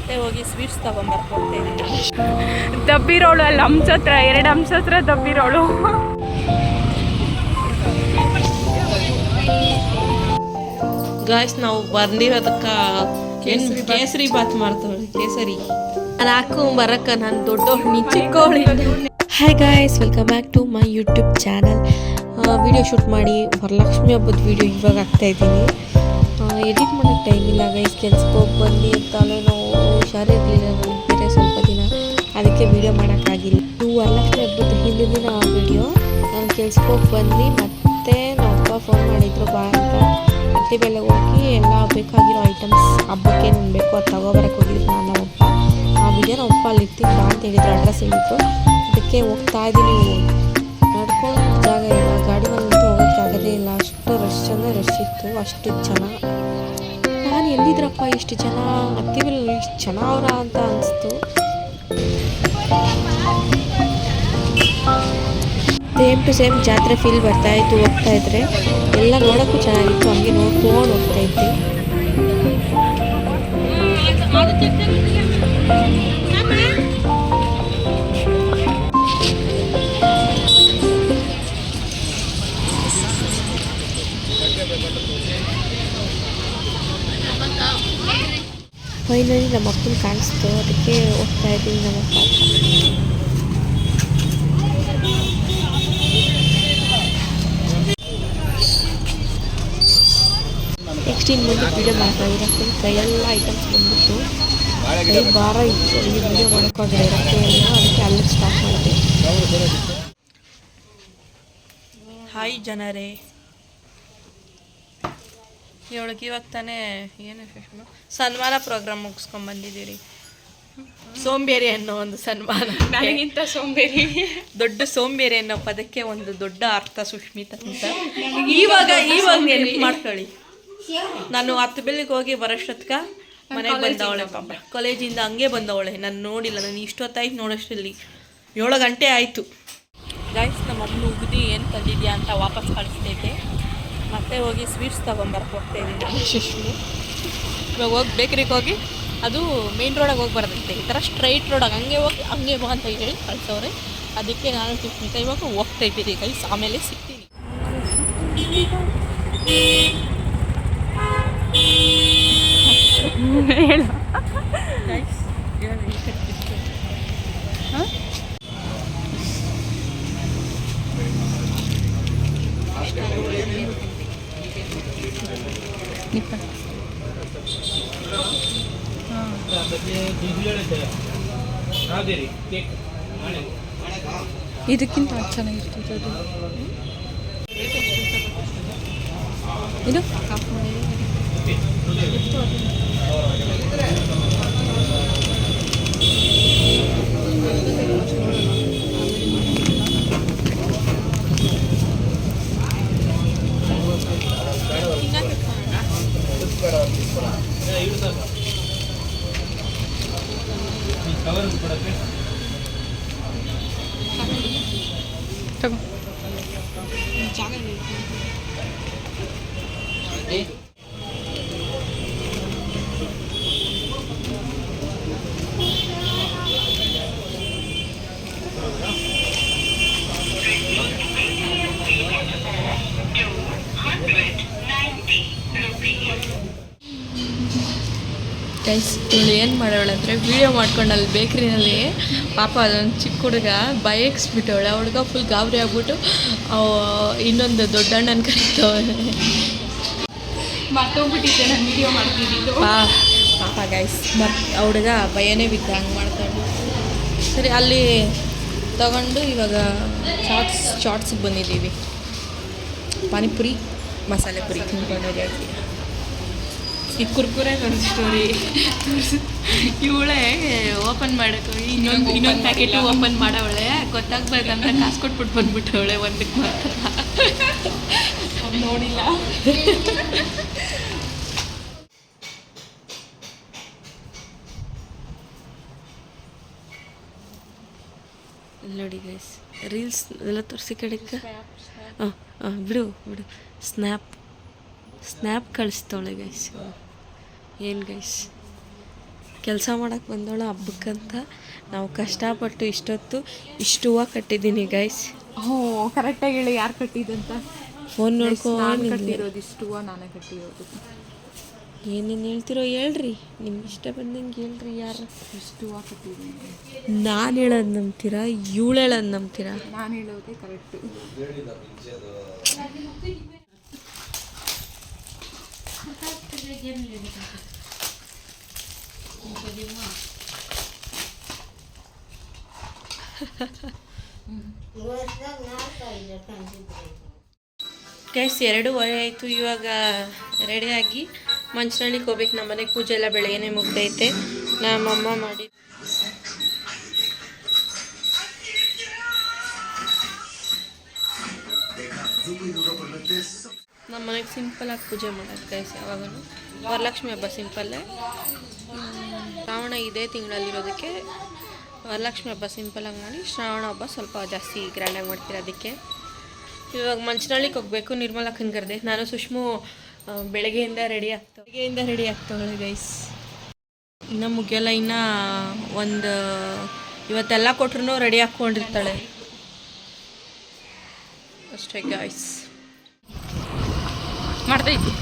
ಮತ್ತೆ ಹೋಗಿ ಸ್ವೀಟ್ಸ್ ತೊಗೊಂಬರ್ಕೊಡ್ತೇನೆ. ದಬ್ಬಿರೋಳು ಅಲ್ಲಿ ಹಂಸ ಹತ್ರ 2 ಹಂಸ ಹತ್ರ ದಬ್ಬಿರೋಳು. ಗಾಯ್ಸ್ ನಾವು ಬಂದಿರೋದಕ್ಕೆ ಕೇಸರಿ ಬಾತ್ ಮಾಡ್ತಾಳೆ. ಕೇಸರಿ ನಾನು ಹಾಕೊಂಬರಕ್ಕೆ ನಾನು ದೊಡ್ಡವಳು ಚಿಕ್ಕವಳು. Hi guys, welcome back to my YouTube channel. Video shoot ಮಾಡಿ ವರಲಕ್ಷ್ಮಿ ಹಬ್ಬದ ವಿಡಿಯೋ ಇವಾಗ ಹಾಕ್ತಾಯಿದ್ದೀನಿ. ಎಡಿಟ್ ಮಾಡೋಕ್ಕೆ ಟೈಮ್ ಇಲ್ಲ ಗೈಸ್. ಕೆಲ್ಸಕ್ಕೆ ಹೋಗಿ ಬಂದು ತಲೆನೋವು ಹುಷಾರಿರಲಿಲ್ಲ ನನಗೆ ಬೇರೆ ಸ್ವಲ್ಪ ದಿನ, ಅದಕ್ಕೆ ವಿಡಿಯೋ ಮಾಡೋಕ್ಕಾಗಿಲ್ಲ. ಇದು ವರಲಕ್ಷ್ಮಿ ಹಬ್ಬದ ಹಿಂದಿನ ದಿನ ವಿಡಿಯೋ. ನಾನು ಕೆಲ್ಸಕ್ಕೆ ಹೋಗಿ ಬಂದು ಮತ್ತೆ ನಮ್ಮ ಅಪ್ಪ ಫೋನ್ ಮಾಡಿದ್ರು ಬಾ ಅಂತ. ಮತ್ತೆ ಬೆಲೆ ಹೋಗಿ ಎಲ್ಲ ಬೇಕಾಗಿರೋ ಐಟಮ್ಸ್ ಹಬ್ಬಕ್ಕೆ ಏನೇನು ಬೇಕು ಅದು ತಗೋಬರಕ್ಕೆ ಹೋಗಿದ್ರು ನಾನು ನಮ್ಮಪ್ಪ. ಆ ವಿಡಿಯೋ ನಮ್ಮಪ್ಪ ಅಲ್ಲಿ ಇರ್ತೀನಿ ಬಾ ಅಂತ ಹೇಳಿದ್ರು, ಅಡ್ರೆಸ್ ಹೇಳಿದ್ರು. ಅದಕ್ಕೆ ಹೋಗ್ತಾ ಇದ್ದೀನಿ. ನಡ್ಕೊಂಡು ಜಾಗ ಇಲ್ಲ, ಗಾಡಿ ಮೇಲೆ ಹೋಗೋಕ್ಕಾಗದೇ ಇಲ್ಲ, ಅಷ್ಟು ರಶ್ ಅಂದರೆ ರಶ್ ಇತ್ತು. ಅಷ್ಟು ಜನ, ನಾನು ಎಲ್ಲಿದ್ರಪ್ಪ ಇಷ್ಟು ಜನ, ಹತ್ತಿವಲ್ಲಿ ಇಷ್ಟು ಜನ ಅವರ ಅಂತ ಅನಿಸ್ತು. ಸೇಮ್ ಟು ಸೇಮ್ ಜಾತ್ರೆ ಫೀಲ್ ಬರ್ತಾಯಿತ್ತು ಹೋಗ್ತಾ ಇದ್ರೆ. ಎಲ್ಲ ನೋಡೋಕ್ಕೂ ಚೆನ್ನಾಗಿತ್ತು, ಹಂಗೆ ನೋಡ್ಕೊಂಡು ಹೋಗ್ತಾಯಿದ್ದೆ. ಫೈನಲಿ ನಮ್ಮ ಅಪ್ಪನ ಕಾಣಿಸ್ತು, ಅದಕ್ಕೆ ಹೋಗ್ತಾ ಇದ್ದೀವಿ ನಮ್ಮಪ್ಪ. ನೆಕ್ಸ್ಟ್ ಇನ್ನು ಮುಂದೆ ವೀಡಿಯೋ ಮಾಡ್ತಾಯಿದ್ದೀರ. ಫುಲ್ ಕೈಯೆಲ್ಲ ಐಟಮ್ಸ್ ಬಂದ್ಬಿಟ್ಟು ಕೈ ಭಾರ ಇತ್ತು, ಇಲ್ಲಿ ವೀಡಿಯೋ ಮಾಡೋಕ್ಕಾಗಲ್ಲ ಇರೋಕ್ಕೆ ಎಲ್ಲ, ಅದಕ್ಕೆ ಅಲ್ಲಿ ಸ್ಟಾಪ್ ಮಾಡಿದೆ. ಹಾಯ್ ಜನರೇ, ಇವಳಿಗೆ ಇವಾಗ ತಾನೇ ಏನು ಸನ್ಮಾನ ಪ್ರೋಗ್ರಾಮ್ ಮುಗಿಸ್ಕೊಂಡ್ಬಂದಿದ್ದೀರಿ. ಸೋಂಬೇರಿ ಅನ್ನೋ ಒಂದು ಸನ್ಮಾನ, ನನಗಿಂತ ಸೋಂಬೇರಿ, ದೊಡ್ಡ ಸೋಂಬೇರಿ ಅನ್ನೋ ಪದಕ್ಕೆ ಒಂದು ದೊಡ್ಡ ಅರ್ಥ ಸುಷ್ಮಿತಾ ಅಂತ. ಇವಾಗ ನೆನಪು ಮಾಡ್ಕೊಳ್ಳಿ. ನಾನು 10 ಬೆಳಿಗ್ಗೆ ಹೋಗಿ ಬರೋಷ್ಟೊತ್ಗೆ ಮನೆಗೆ ಬಂದವಳೆ ಪಾಪ. ಕಾಲೇಜಿಂದ ಹಂಗೆ ಬಂದವಳೆ, ನಾನು ನೋಡಿಲ್ಲ. ನಾನು ಇಷ್ಟೊತ್ತಾಯ್ತು ನೋಡೋಷ್ಟರಲ್ಲಿ 7 ಗಂಟೆ ಆಯಿತು. ಗಾಯ್ಸ್, ನಮ್ಮ ಅಮ್ಮನ ಉಗ್ದಿ ಏನು ತಂದಿದ್ಯಾ ಅಂತ ವಾಪಸ್ ಕಳಿಸ್ತೈತೆ. ಮತ್ತೆ ಹೋಗಿ ಸ್ವೀಟ್ಸ್ ತೊಗೊಂಬರ್ಕೊಡ್ತಾಯಿದ್ದೀನಿ ನಾನು ಸುಷ್ಮಿ. ಇವಾಗ ಹೋಗಿ ಬೇಕ್ರಿಗೆ ಹೋಗಿ, ಅದು ಮೇನ್ ರೋಡಾಗಿ ಹೋಗಿ ಬರೋದಂತೆ. ಈ ಥರ ಸ್ಟ್ರೈಟ್ ರೋಡಾಗಿ ಹಂಗೆ ಹೋಗಿ ಹಂಗೆ ಬಾ ಅಂತ ಹೇಳಿ ಕಳಿಸೋರೆ. ಅದಕ್ಕೆ ನಾನು ಸುಷ್ಮಿತಾ ಇವಾಗ ಹೋಗ್ತಾ ಇದ್ದೀನಿ ಗೈಸ್. ಆಮೇಲೆ ಸಿಗ್ತೀನಿ. ಇದಕ್ಕಿಂತ ಚೆನ್ನಾಗಿರ್ತದೆ ಅದು. ಇದು ತಗೋ. ಗೈಸ್, ಇವಳು ಏನು ಮಾಡೋಳು ಅಂದರೆ ವೀಡಿಯೋ ಮಾಡ್ಕೊಂಡು ಅಲ್ಲಿ ಬೇಕ್ರಿನಲ್ಲಿ ಪಾಪ ಅದೊಂದು ಚಿಕ್ಕ ಹುಡುಗ ಬೈಕ್ಸ್ಬಿಟ್ಟವಳೆ. ಆ ಹುಡುಗ ಫುಲ್ ಗಾಬರಿ ಆಗ್ಬಿಟ್ಟು ಇನ್ನೊಂದು ದೊಡ್ಡ ಅಣ್ಣನ ಕರೀತವಳೆ. ಮರ್ತೋಗ್ಬಿಟ್ಟಿದ್ದೆ ನಾನು ವೀಡಿಯೋ ಮಾಡ್ತಿದ್ದು. ಪಾಪ ಗೈಸ್, ಆ ಹುಡುಗ ಭಯನೇ ಬಿದ್ದ ಹಂಗೆ ಮಾಡ್ತಾಳೆ. ಸರಿ, ಅಲ್ಲಿ ತಗೊಂಡು ಇವಾಗ ಚಾಟ್ಸಿಗೆ ಬಂದಿದ್ದೀವಿ. ಪಾನಿಪುರಿ, ಮಸಾಲೆ ಪುರಿ ತಿನ್ಕೊಂಡಿದ್ದೀವಿ. ಈ ಕುರ್ಕುರೆ ಸ್ಟೋರಿ ಇವಳೆ ಓಪನ್ ಮಾಡೋಕೆ ಇನ್ನೊಂದು ಪ್ಯಾಕೆಟು ಓಪನ್ ಮಾಡವಳೆ. ಗೊತ್ತಾಗ್ಬೇಕಂತ ಕಾಸು ಕೊಟ್ಬಿಟ್ಟು ಬಂದ್ಬಿಟ್ಟವಳೆ ಒಂದಕ್ಕೆ ಮಾತ್ರ. ನೋಡಿಲ್ಲ. ನೋಡಿ ಗೈಸ್, ರೀಲ್ಸ್ ಎಲ್ಲ ತೋರಿಸಿ ಕಡೆಗೆ ಬಿಡು ಸ್ನ್ಯಾಪ್ ಕಳಿಸ್ತವಳೆ ಗೈಸ್. ಏನು ಗೈಸ್, ಕೆಲಸ ಮಾಡೋಕ್ಕೆ ಬಂದವಳು ಹಬ್ಬಕ್ಕಂತ ನಾವು ಕಷ್ಟಪಟ್ಟು ಇಷ್ಟು ಹೂವು ಕಟ್ಟಿದ್ದೀನಿ ಗೈಸ್. ಹ್ಞೂ ಕರೆಕ್ಟಾಗಿ ಹೇಳಿ ಯಾರು ಕಟ್ಟಿದಂತ. ಫೋನ್ ನಾನು ನೋಡ್ಕೊಂಡು ಕಟ್ಟಿರೋದು ಇಷ್ಟು ಹೂವು ನಾನೇ ಕಟ್ಟಿರೋದು. ಏನೇನು ಹೇಳ್ತಿರೋ ಹೇಳ್ರಿ, ನಿಮ್ಗೆ ಇಷ್ಟ ಬಂದಂಗೆ ಹೇಳ್ರಿ. ಯಾರು ಇಷ್ಟು ಹೂವು ಕಟ್ಟಿದ್ದೀನಿ. ನಾನು ಹೇಳೋದು ನಂಬ್ತೀರಾ, ಇವಳು ಹೇಳೋದು ನಂಬ್ತೀರಾ? ನಾನು ಹೇಳೋದೇ ಕರೆಕ್ಟು. ಗೈಸ್ 2:30 ಆಯಿತು. ಇವಾಗ ರೆಡಿಯಾಗಿ ಮಂಚನಳ್ಳಿಗೆ ಹೋಗ್ಬೇಕು. ನಮ್ಮ ಮನೆಗೆ ಪೂಜೆ ಎಲ್ಲ ಬೆಳಗ್ಗೆನೇ ಮುಗ್ದೈತೆ. ನಮ್ಮಮ್ಮ ಮಾಡಿ ನಮ್ಮ ಮನೆಗೆ ಸಿಂಪಲಾಗಿ ಪೂಜೆ ಮಾಡೋದು ಗೈಸ್. ಯಾವಾಗಲೂ ವರಲಕ್ಷ್ಮಿ ಹಬ್ಬ ಸಿಂಪಲ್ಲೇ. ಶ್ರಾವಣ ಇದೇ ತಿಂಗಳಲ್ಲಿರೋದಕ್ಕೆ ವರಲಕ್ಷ್ಮಿ ಹಬ್ಬ ಸಿಂಪಲಾಗಿ ಮಾಡಿ, ಶ್ರಾವಣ ಹಬ್ಬ ಸ್ವಲ್ಪ ಜಾಸ್ತಿ ಗ್ರ್ಯಾಂಡಾಗಿ ಮಾಡ್ತೀರ. ಅದಕ್ಕೆ ಇವಾಗ ಮಂಚನಳ್ಳಿಗೆ ಹೋಗಬೇಕು. ನಿರ್ಮಲಕ್ಕನ ಕರೆದೆ. ನಾನು ಸುಷ್ಮು ಬೆಳಗ್ಗೆಯಿಂದ ರೆಡಿ ಆಗ್ತಾವಳೆ ಗೈಸ್. ಇನ್ನೂ ಮುಗಿಯಲ್ಲ. ಇನ್ನು ಒಂದು ಇವತ್ತೆಲ್ಲ ಕೊಟ್ರು ರೆಡಿ ಹಾಕ್ಕೊಂಡಿರ್ತಾಳೆ ಅಷ್ಟೇ ಗೈಸ್. ಮಾಡ್ತೈತಿ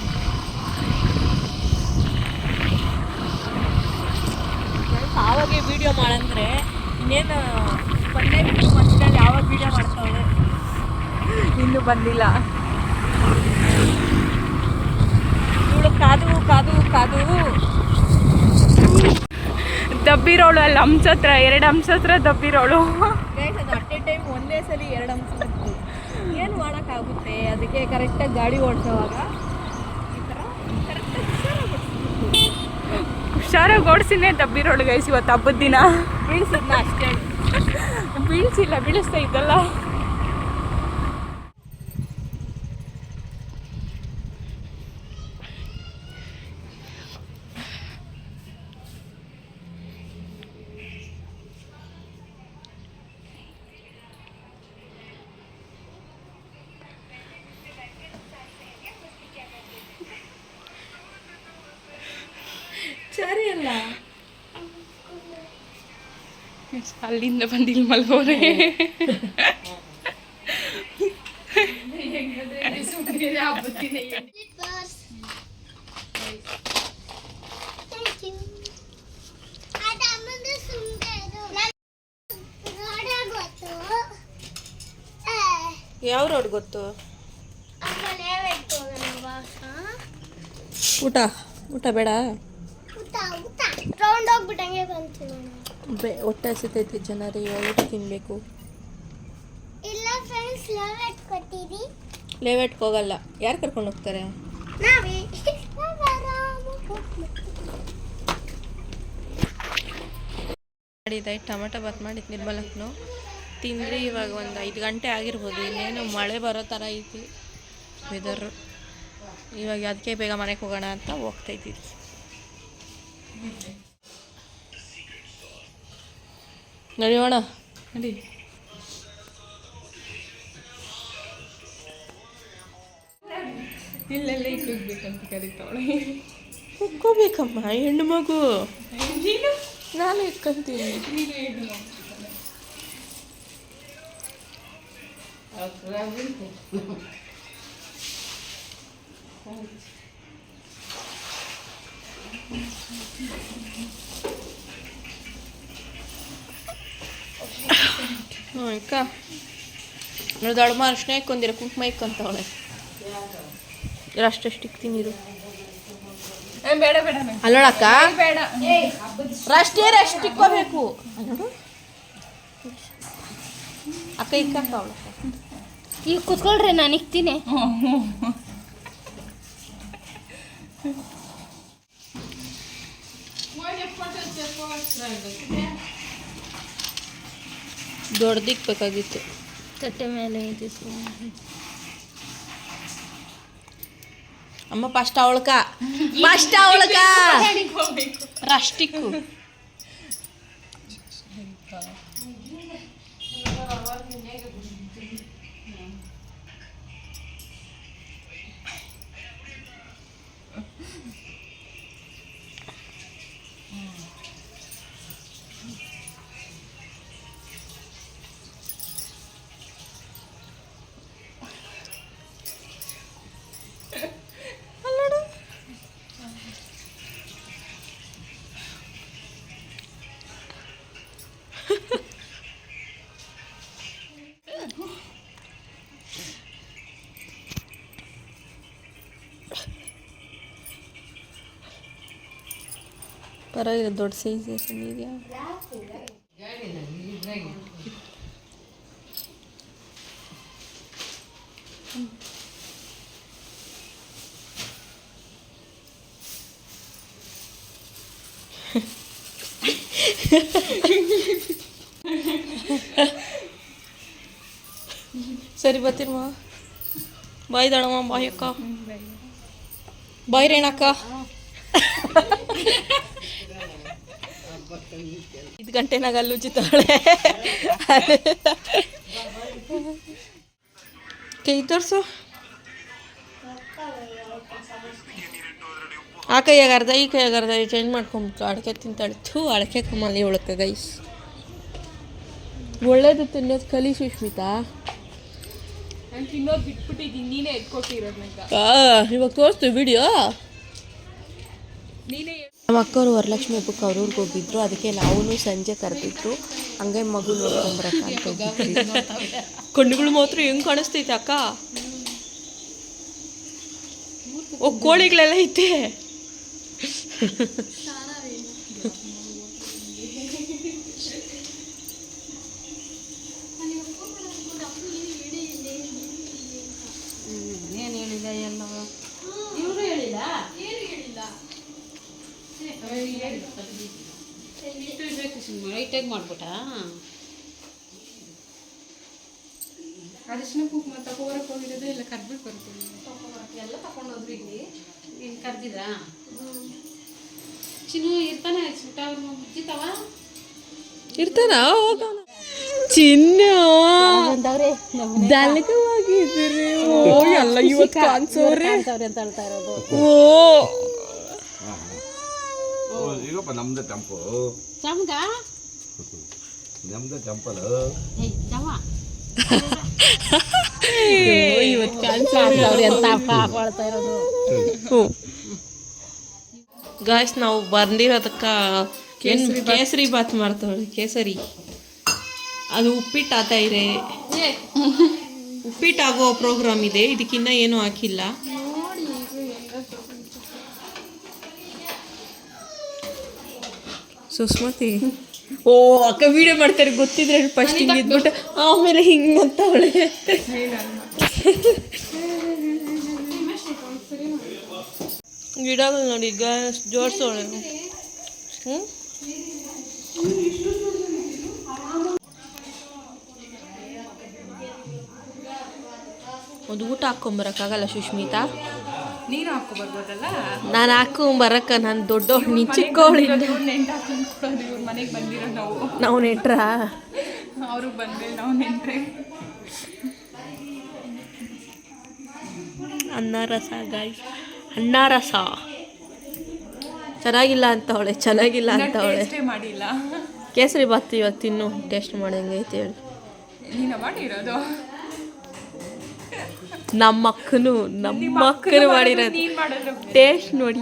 ಆವಾಗ ವೀಡಿಯೋ ಮಾಡಂದ್ರೆ ಇನ್ನೇನು ಬಂದೇ ಮಂಚನಳ್ಳಿ ಯಾವಾಗ ವೀಡಿಯೋ ಮಾಡ್ತಾವಳೆ. ಇನ್ನೂ ಬಂದಿಲ್ಲ. ಇವಳು ಕಾದು ದಬ್ಬಿರೋಳು ಅಲ್ಲಿ ಹಂಸತ್ರ 2 ಹಂಸತ್ರ ದಬ್ಬಿರೋಳು. ಅದು ಅಟ್ ಎ ಟೈಮ್ ಒಂದೇ ಸಲ 2 ಅಂಶ ಏನು ಮಾಡೋಕ್ಕಾಗುತ್ತೆ. ಅದಕ್ಕೆ ಕರೆಕ್ಟಾಗಿ ಗಾಡಿ ಓಡಿಸೋವಾಗ ಈ ಥರ ಹುಷಾರಾಗಿ ಓಡಿಸಿನೇ ದಬ್ಬಿರೋಳು ಗೈಸ್. ಇವತ್ತು ಹಬ್ಬದ ದಿನ ಬೀಳ್ಸಿದ್ನ ಅಷ್ಟೇ. ಬೀಳಿಸ್ತಾ ಇದ್ದಲ್ಲ. ಸರಿ ಅಲ್ಲ, ಅಲ್ಲಿಂದ ಬಂದಿಲ್ಲ ಮಲ್ಗೋರೆ. ಯಾವ ರೋಡ್ ಗೊತ್ತು? ಊಟ ಬೇಡ, ಹೊಟ್ಟೆ ಹಸಿತೈತಿ ಜನರು. ಇವಾಗ ಊಟ ತಿನ್ಬೇಕು. ಲೇವೆಟ್ಗೆ ಹೋಗಲ್ಲ. ಯಾರು ಕರ್ಕೊಂಡು ಹೋಗ್ತಾರೆ? ಮಾಡಿದ್ದೆ ಟೊಮೆಟೊ ಬಾತ್ ಮಾಡಿದ್ದು ನಿರ್ಮಲಕ್ಕನು ತಿಂದ್ರಿ. ಇವಾಗ ಒಂದು 5 ಗಂಟೆ ಆಗಿರ್ಬೋದು. ಇನ್ನೇನು ಮಳೆ ಬರೋ ಥರ ಐತಿ ವೆದರು. ಇವಾಗ ಅದಕ್ಕೆ ಬೇಗ ಮನೆಗೆ ಹೋಗೋಣ ಅಂತ ಹೋಗ್ತಾಯಿದ್ದೀವಿ. ನಡೆಯೋಣ ನಡಿ. ಇಲ್ಲೆಲ್ಲ ಇಕ್ಕೋಗ್ಬೇಕಂತ ಕರಿತಾವಳೆ. ಇಕ್ಕೋಬೇಕಮ್ಮ, ಹೆಣ್ಣು ಮಗು. ನಾನು ಇಟ್ಕೊಂತೀನಿ. ಅಕ್ಕ ನೋಡಿದ ಅಳ್ಮ ಅರ್ಶಿನ ಇಕ್ಕೊಂದಿರ ಕುಂಕುಮ ಇಕ್ಕಂತವಳೆ. ಅಷ್ಟೆಷ್ಟು ಇಕ್ತೀನಿ ಇರು. ಬೇಡ ಬೇಡ ಅಲ್ಲೋಳಕ್ಕ, ಬೇಡ. ಅಷ್ಟು ಇಕ್ಕೋಬೇಕು. ಅಕ್ಕ ಇಕ್ಕಂತವಳ. ಈಗ ಕುತ್ಕೊಳ್ರಿ, ನಾನು ಇಕ್ತೀನಿ. ದೊಡ್ಡದಿಕ್ಬೇಕಾಗಿತ್ತು. ತಟ್ಟೆ ಮೇಲೆ ಅಮ್ಮ ಫಸ್ಟ್ ಅವಳಕ ರಷ್ಟಿಕ್ಕು. ಪರವಾಗಿಲ್ಲ ದೊಡ್ಡ ಸೈಜ್ ಈಗ ಸರಿ ಬರ್ತೀನಮ್ಮ ಬಾಯ್ ದಳಮ್ಮ ಬಾಯ್ ಅಕ್ಕ ಬಾಯ್ ರೇಣಕ್ಕ 5 ಗಂಟೆನಾಗ ಅಲ್ಲಿ ಉಜ್ಜಿತಾಳೆ ಕೈ ತೋರಿಸು ಆ ಕೈಯಾಗ ಅರ್ಧ ಈ ಕೈಯಾಗ ಅರ್ಧ ಚೇಂಜ್ ಮಾಡ್ಕೊಂಬಿಟ್ಟು ಅಡಕೆ ತಿಂತಾಳೆ ಥೂ ಅಡಕೆ ಕಮ್ಮಲ್ಲಿ ಒಳಕ್ಕೆ ಗೈಸ್ ಒಳ್ಳೇದು ತಿನ್ನೋದು ಕಲಿ ಸುಷ್ಮಿತಾ ತಿನ್ನೋದು ಬಿಟ್ಬಿಟ್ಟಿದ್ದೀನಿ ನೀನೇ ಎತ್ಕೊಟ್ಟಿರೋದು ನಂಗೆ ಇವಾಗ ತೋರಿಸ್ತೀವಿ ವಿಡಿಯೋ ನೀನೇ ನಮ್ಮ ಅಕ್ಕವ್ರು ವರಲಕ್ಷ್ಮಿ ಹಬ್ಬಕ್ಕೆ ಅವ್ರ ಊರಿಗೆ ಹೋಗಿದ್ರು ಅದಕ್ಕೆ ನಾವು ಸಂಜೆ ಕರೆದಿದ್ರು ಹಂಗೆ ಮಗು ನೋಡ್ಕೊಂಬರಕ್ಕ ಕಣ್ಣುಗಳು ಮಾತ್ರ ಹೆಂಗೆ ಕಾಣಿಸ್ತೈತೆ ಅಕ್ಕ ಓ ಕೋಳಿಗಳೆಲ್ಲ ಐತೆ ಏನು ಹೇಳಿದ ಎಲ್ಲ ಇವರು ಹೇಳಿಲ್ಲ ಬೇಕು ಸುಮ್ಮನೆ ರೈಟಾಗಿ ಮಾಡ್ಬಿಟ್ಟ ಅರಿಶಿನ ಕುಂಕುಮ ತಗೋಬರಕ್ಕೆ ಹೋಗಿರೋದು ಇಲ್ಲ ಕರ್ಬಿಟ್ಟು ಬರ್ತೀನಿ ಎಲ್ಲ ತಗೊಂಡೋದ್ರು ಇಲ್ಲಿ ನೀನು ಕರ್ದಿದ್ದ ಚಿನ್ನು ಇರ್ತಾನೆ ಸುಟ್ಟ ಅವ್ರು ಮುಚ್ಚಿತಾವ ಇರ್ತಾನ ಚಿನ್ನ ದಲ್ಕವಾಗಿದ್ರಿ ಓ ಎಲ್ಲ ಇವತ್ತು ಕಾಣಿಸೋರಿ ಅಂತ ಹೇಳ್ತಾ ಇರೋದು ಓ ಈಗಪ್ಪ ನಮ್ದೇ ಟೆಂಪು ಚಮಗ ನಮ್ದೇ ಟೆಂಪಲ್ ಜಮ ಇವತ್ತು ಕಾಣಿಸೋರಿ ಅಂತ ಕಾಪಾಡ್ತಾ ಇರೋದು ಗಾಯ್ಸ್ ನಾವು ಬಂದಿರೋದಕ್ಕೆ ಕೇಸರಿ ಬಾತ್ ಮಾಡ್ತಾವೆ ಕೇಸರಿ ಅದು ಉಪ್ಪಿಟ್ಟು ಆತ ಇದೆ ಉಪ್ಪಿಟ್ಟು ಆಗೋ ಪ್ರೋಗ್ರಾಮ್ ಇದೆ ಇದಕ್ಕಿನ್ನ ಏನೂ ಹಾಕಿಲ್ಲ ಸುಸ್ಮತಿ ಓ ಅಕ್ಕ ವಿಡಿಯೋ ಮಾಡ್ತಾರೆ ಗೊತ್ತಿದ್ರೆ ಫಸ್ಟ್ ಹಿಂಗೆ ಇದ್ಬಿಟ್ಟು ಆಮೇಲೆ ಹಿಂಗಂತ ಅವಳೆ ಗಿಡಗಳು ನೋಡಿ ಗ್ಯಾಸ್ ಜೋಡಿಸೋಳೆ ಹ್ಞೂ ಒಂದು ಊಟ ಹಾಕ್ಕೊಂಬರಕ್ಕಾಗಲ್ಲ ಸುಷ್ಮಿತಾ ನೀನು ಹಾಕ್ಕೊಬರ್ಬೋದಲ್ಲ ನಾನು ಹಾಕ್ಕೊಂಬರಕ್ಕ ನಾನು ದೊಡ್ಡವಳು ನೀನು ಚಿಕ್ಕವಳಿಂದ ನೆಂಟು ಹಾಕೊಂಡು ಇವ್ರ ಮನೆಗೆ ಬಂದಿರೋ ನಾವು ನಾವು ನೆಟ್ರಾ ಅವ್ರಿಗೆ ಬಂದರೆ ನಾವು ನೆಂಟ್ರೆ ಅನ್ನ ರಸ ಗಾಯ್ಸ್ ಅನ್ನ ರಸ ಚೆನ್ನಾಗಿಲ್ಲ ಅಂತವಳೆ ಚೆನ್ನಾಗಿಲ್ಲ ಅಂತವಳೆ ಟೇಸ್ಟೇ ಮಾಡಿಲ್ಲ ಕೇಸರಿ ಬಾತ್ ಇವತ್ತು ತಿನ್ನು ಟೇಸ್ಟ್ ಮಾಡಂಗೈತೆ ಹೇಳಿ ನೀನು ಮಾಡಿರೋದು ನಮ್ಮ ಅಕ್ಕನು ಮಾಡಿರೋದು ನೀನು ಮಾಡೋದು ಟೇಸ್ಟ್ ನೋಡಿ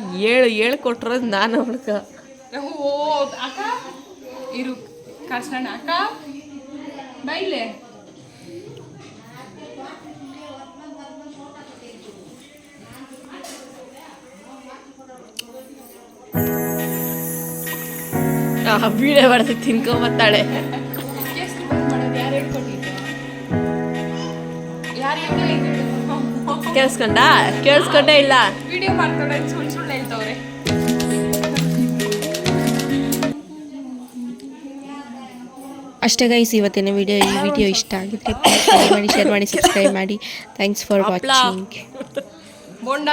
ಹೇಳ್ಕೊಟ್ರೋದು ನಾನು ಅವಳ್ಕ ಓ ಅಕ್ಕ ಇರು ಕರ್ಸೋಣ ಅಕ್ಕ ಬೈಲೆ ಬೀಳೆ ಬರ್ತದೆ ತಿನ್ಕೊಂಬತ್ತಾಳೆ ಎಷ್ಟು ಮಾಡೋದು ಯಾರು ಹೇಳ್ಕೊಟ್ಟಿದ್ದು ಯಾರು ಕೇಳಿಸ್ಕೊಂಡೇ ಇಲ್ಲ ವಿಡಿಯೋ ಮಾಡ್ತಾಳೆ ಸುಳ್ಳು ಸುಳ್ಳು ಹೇಳ್ತವ್ರೆ ಅಷ್ಟೇ ಗೈಸ್ ಇವತ್ತಿನ ವಿಡಿಯೋ ಈ ವಿಡಿಯೋ ಇಷ್ಟ ಆಗಿದೆ ಮಾಡಿ ಶೇರ್ ಮಾಡಿ ಸಬ್ಸ್ಕ್ರೈಬ್ ಮಾಡಿ ಥ್ಯಾಂಕ್ಸ್ ಫಾರ್ ವಾಚಿಂಗ್ ಬೋಂಡ